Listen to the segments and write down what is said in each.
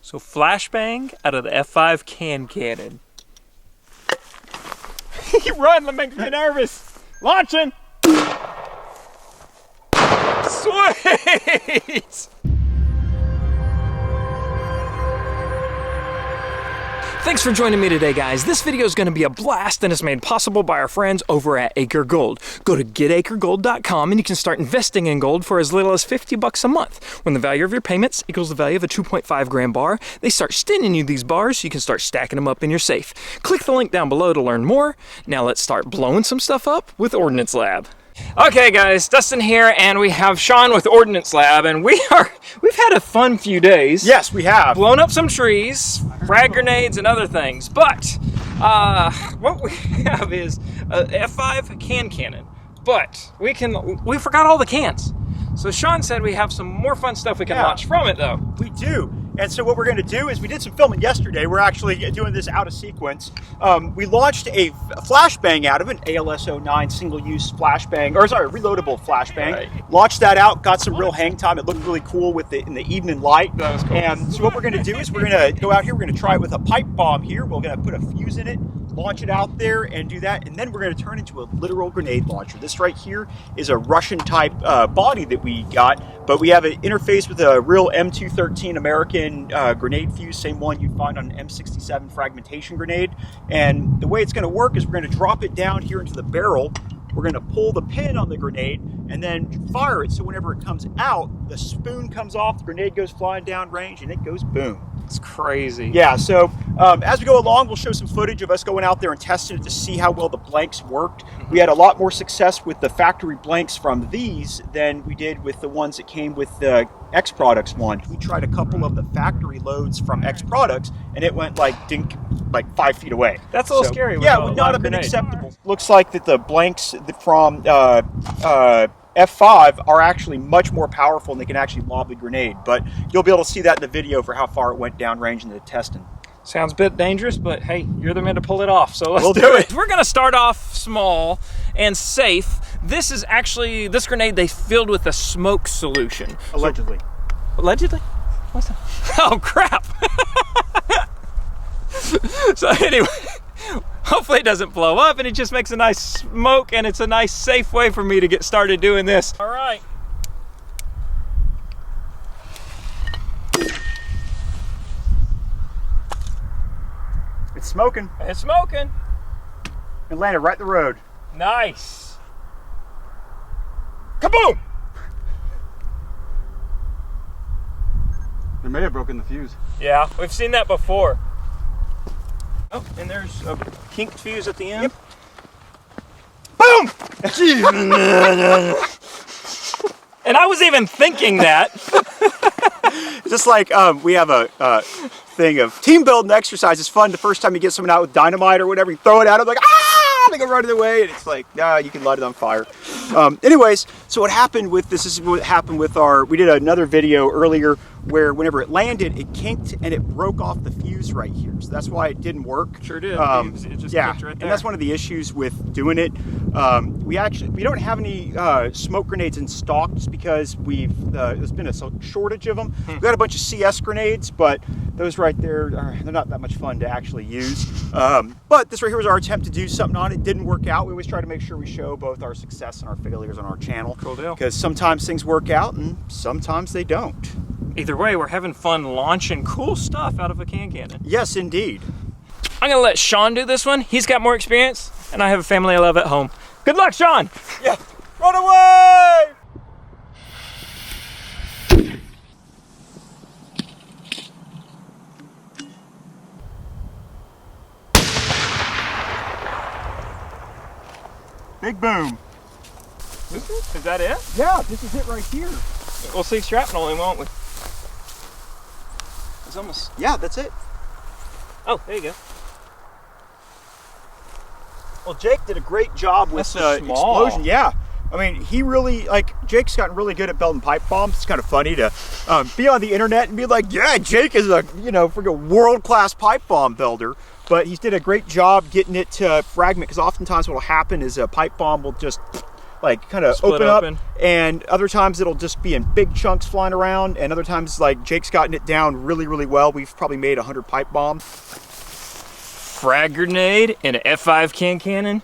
So flashbang out of the F5 cannon. You run, that makes me nervous. Launching. Sweet. Thanks for joining me today, guys. This video is going to be a blast and it's made possible by our friends over at Acre Gold. Go to getacregold.com and you can start investing in gold for as little as $50 a month. When the value of your payments equals the value of a 2.5 gram bar, they start sending you these bars so you can start stacking them up in your safe. Click the link down below to learn more. Now let's start blowing some stuff up with Ordnance Lab. Okay guys, Dustin here, and we have Sean with Ordnance Lab, and we've had a fun few days. Yes, we have. Blown up some trees, frag grenades, and other things, but what we have is a F5 cannon, but we forgot all the cans. So Sean said we have some more fun stuff we can launch from it though. We do. And so what we're going to do is we did some filming yesterday. We're actually doing this out of sequence. We launched a flashbang out of an ALS-09 single-use flashbang, or sorry, reloadable flashbang. Right. Launched that out, got some real hang time. It looked really cool with in the evening light. That was cool. And so what we're going to do is we're going to go out here. We're going to try it with a pipe bomb here. We're going to put a fuse in it, launch it out there and do that, and then we're going to turn into a literal grenade launcher. This right here is a Russian type body that we got, but we have an interface with a real M213 American grenade fuse, same one you'd find on an M67 fragmentation grenade. And the way it's going to work is we're going to drop it down here into the barrel. We're going to pull the pin on the grenade and then fire it, so whenever it comes out, the spoon comes off, the grenade goes flying down range, and it goes boom. It's crazy. Yeah, so as we go along, we'll show some footage of us going out there and testing it to see how well the blanks worked. We had a lot more success with the factory blanks from these than we did with the ones that came with the X Products one. We tried a couple of the factory loads from X Products, and it went like dink, like 5 feet away. That's a little scary. Yeah, it would not have been acceptable. Looks like that the blanks from F5 are actually much more powerful and they can actually lob the grenade, but you'll be able to see that in the video for how far it went downrange in the testing. Sounds a bit dangerous, but hey, you're the man to pull it off, so let's do it. We're gonna start off small and safe. This is actually, this grenade they filled with a smoke solution. Allegedly. Allegedly? What's that? Oh crap! So anyway, hopefully it doesn't blow up and it just makes a nice smoke, and it's a nice safe way for me to get started doing this. All right. It's smoking. It's smoking. It landed right in the road. Nice. Kaboom! They may have broken the fuse. Yeah, we've seen that before. Oh, and there's a kinked fuse at the end. Yep. Boom! And I was even thinking that. Just like we have a thing of team building exercise. It's fun the first time you get someone out with dynamite or whatever, you throw it out, I'm like, ah! They go running away, and it's like, nah, you can light it on fire. Anyways, so what happened with this is what happened with we did another video earlier where whenever it landed, it kinked and it broke off the fuse right here. So that's why it didn't work. Sure did. It just yeah, kicked right there. And that's one of the issues with doing it. We don't have any smoke grenades in stock just because there's been a shortage of them. We've got a bunch of CS grenades, but those right there, they're not that much fun to actually use. But this right here was our attempt to do something on it. Didn't work out. We always try to make sure we show both our success and our failures on our channel. Cool deal. Because sometimes things work out and sometimes they don't. Either way, we're having fun launching cool stuff out of a cannon. Yes, indeed. I'm gonna let Sean do this one. He's got more experience, and I have a family I love at home. Good luck, Sean! Yeah. Run away! Big boom. Is that it? Yeah, this is it right here. We'll see shrapnel in, won't we? It's almost... Yeah, that's it. Oh, there you go. Well, Jake did a great job with the explosion. Yeah. I mean, he really, Jake's gotten really good at building pipe bombs. It's kind of funny to be on the internet and be like, yeah, Jake is a, freaking world-class pipe bomb builder. But he's did a great job getting it to fragment, because oftentimes what will happen is a pipe bomb will just, like kind of Split open up, open. and other times it'll just be in big chunks flying around, and other times like Jake's gotten it down really, really well. We've probably made 100 pipe bombs. Frag grenade and an F5 can cannon.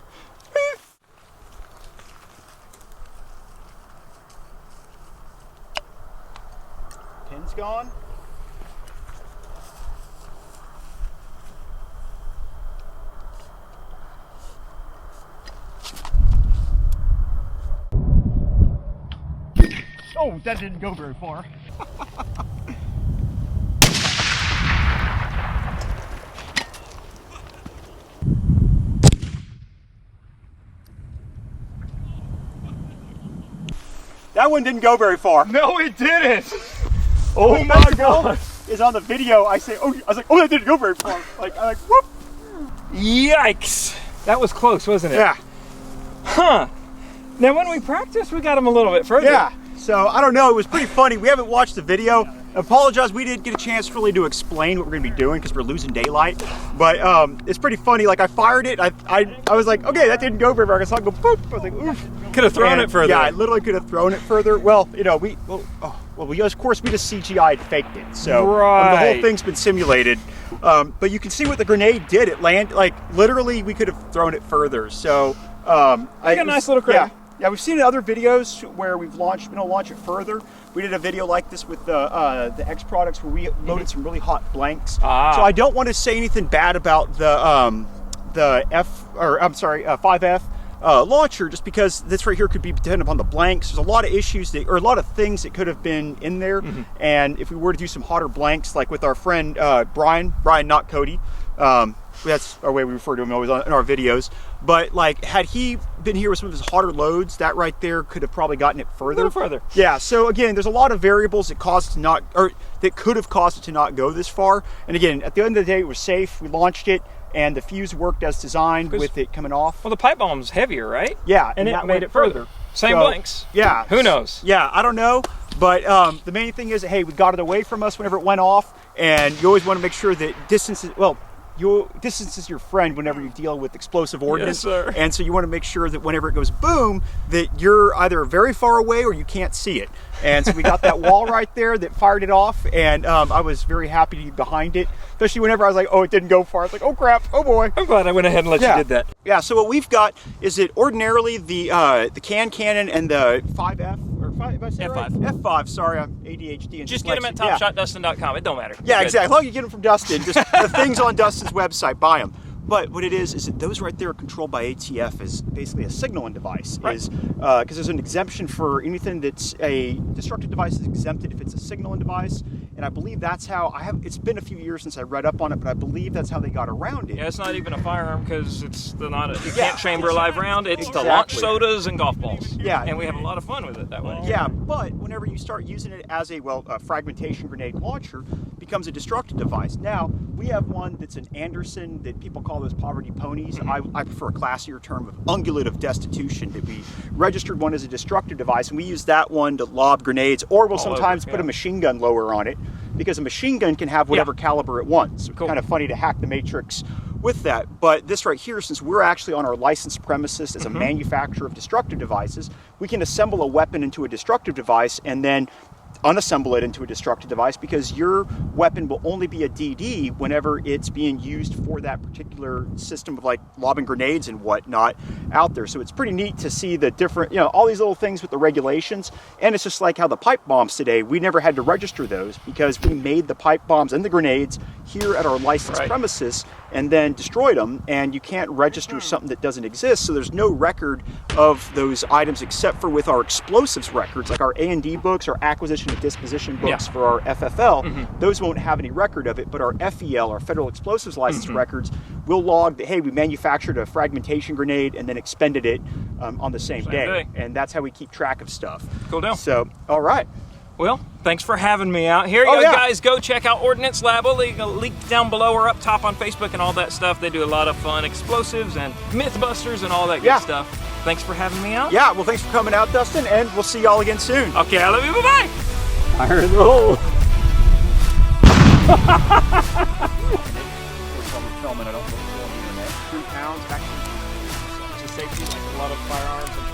Pin's gone. Oh, that didn't go very far. That one didn't go very far. No, it didn't. Oh my God! Is on the video. I was like, oh, that didn't go very far. I'm like, whoop. Yikes. That was close, wasn't it? Yeah. Huh. Now, when we practiced, we got them a little bit further. Yeah. So I don't know. It was pretty funny. We haven't watched the video. Apologize. We didn't get a chance really to explain what we're going to be doing because we're losing daylight. But it's pretty funny. Like I fired it. I was like, okay, that didn't go very far. I saw it go boop. I was like, oof. Could have thrown it further. Yeah, I literally could have thrown it further. Well, you know, we of course we just CGI'd faked it. So right. The whole thing's been simulated. But you can see what the grenade did. It landed like literally we could have thrown it further. So I got a nice little crater. Yeah, we've seen in other videos where we've been able to launch it further. We did a video like this with the X products where we loaded some really hot blanks. So I don't want to say anything bad about the 5F launcher, just because this right here could be dependent upon the blanks. There's a lot of issues or a lot of things that could have been in there. And if we were to do some hotter blanks, like with our friend Brian, not Cody. That's our way we refer to him always in our videos. But like, had he been here with some of his hotter loads, that right there could have probably gotten it further. A little further. Yeah. So again, there's a lot of variables that that could have caused it to not go this far. And again, at the end of the day, it was safe. We launched it, and the fuse worked as designed with it coming off. Well, the pipe bomb's heavier, right? Yeah, and it made it further. Same blanks. Yeah. Who knows? Yeah, I don't know. But the main thing is, hey, we got it away from us whenever it went off, and you always want to make sure that distance is your friend whenever you deal with explosive ordnance. Yes, sir. And so you want to make sure that whenever it goes boom, that you're either very far away or you can't see it. And so we got that wall right there that fired it off, and I was very happy to be behind it, especially whenever I was like, oh, it didn't go far. I was like, oh crap, oh boy. I'm glad I went ahead and let you did that. Yeah, so what we've got is that ordinarily the can cannon and the 5F, or 5, F5. Right? F5, sorry, I'm ADHD and Just get them at topshotdustin.com. It don't matter. Yeah, exactly. As long as you get them from Dustin, just the things on Dustin's website, buy them. But what it is that those right there are controlled by ATF as basically a signaling device. Right. Because there's an exemption for anything that's a destructive device is exempted if it's a signaling device. And I believe that's how it's been a few years since I read up on it, but I believe that's how they got around it. Yeah, it's not even a firearm because you can't chamber a live round. It's to launch sodas and golf balls. Yeah. And we have a lot of fun with it that way. Yeah, but whenever you start using it as a fragmentation grenade launcher, it becomes a destructive device. Now, we have one that's an Anderson that people call those poverty ponies. I prefer a classier term of ungulative destitution, that we registered one as a destructive device, and we use that one to lob grenades, or we'll sometimes put a machine gun lower on it, because a machine gun can have whatever caliber it wants. So it's kind of funny to hack the matrix with that. But this right here, since we're actually on our licensed premises as a manufacturer of destructive devices, we can assemble a weapon into a destructive device and then unassemble it into a destructive device, because your weapon will only be a DD whenever it's being used for that particular system of like lobbing grenades and whatnot out there. So it's pretty neat to see the different, all these little things with the regulations. And it's just like how the pipe bombs today, we never had to register those because we made the pipe bombs and the grenades here at our licensed premises and then destroyed them, and you can't register something that doesn't exist. So there's no record of those items except for with our explosives records, like our A&D books, our acquisition and disposition books for our FFL. Those won't have any record of it, but our FEL, our Federal Explosives License records, will log that, hey, we manufactured a fragmentation grenade and then expended it on the same day. And that's how we keep track of stuff. Cool deal. So, all right. Well, thanks for having me out here. Guys, go check out Ordnance Lab. We'll link down below or up top on Facebook and all that stuff. They do a lot of fun explosives and Mythbusters and all that good stuff. Thanks for having me out. Yeah, well, thanks for coming out, Dustin, and we'll see y'all again soon. Okay, I love you. Bye-bye. Fire in the hole. Filming, I don't know, 3 pounds, actually, it's a safety, like a lot of firearms and